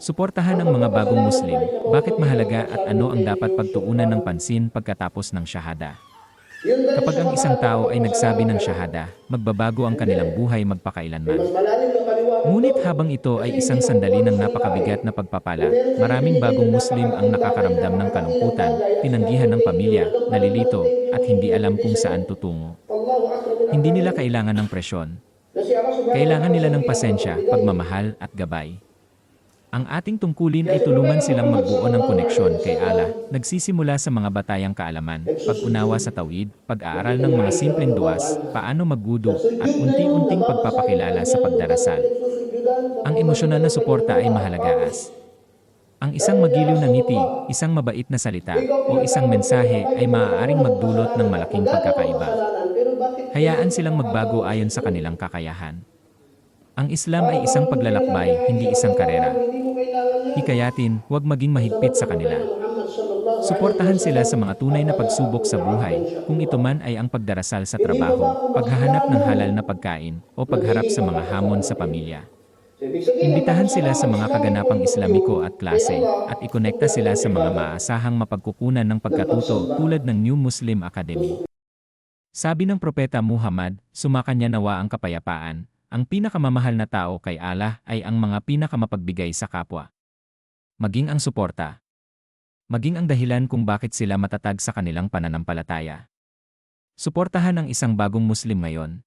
Suportahan ang mga bagong Muslim, bakit mahalaga at ano ang dapat pagtuunan ng pansin pagkatapos ng shahada. Kapag ang isang tao ay nagsabi ng shahada, magbabago ang kanilang buhay magpakailanman. Ngunit habang ito ay isang sandali ng napakabigat na pagpapala, maraming bagong Muslim ang nakakaramdam ng kalungkutan, tinanggihan ng pamilya, nalilito, at hindi alam kung saan tutungo. Hindi nila kailangan ng presyon. Kailangan nila ng pasensya, pagmamahal, at gabay. Ang ating tungkulin ay tulungan silang magbuo ng koneksyon kay Allah, nagsisimula sa mga batayang kaalaman, pag-unawa sa tawhid, pag-aaral ng mga simpleng duwas, paano magwudu, at unti-unting pagpapakilala sa pagdarasal. Ang emosyonal na suporta ay mahalaga ang isang magiliw na ngiti, isang mabait na salita, o isang mensahe ay maaaring magdulot ng malaking pagkakaiba. Hayaan silang magbago ayon sa kanilang kakayahan. Ang Islam ay isang paglalakbay, hindi isang karera. Hikayatin, huwag maging mahigpit sa kanila. Suportahan sila sa mga tunay na pagsubok sa buhay, kung ito man ay ang pagdarasal sa trabaho, paghahanap ng halal na pagkain, o pagharap sa mga hamon sa pamilya. Imbitahan sila sa mga kaganapang Islamiko at klase, at ikonekta sila sa mga maaasahang mapagkukunan ng pagkatuto tulad ng New Muslim Academy. Sabi ng Propeta Muhammad, sumakanya nawa ang kapayapaan, ang pinakamamahal na tao kay Allah ay ang mga pinakamapagbigay sa kapwa. Maging ang suporta. Maging ang dahilan kung bakit sila matatag sa kanilang pananampalataya. Suportahan ang isang bagong Muslim ngayon.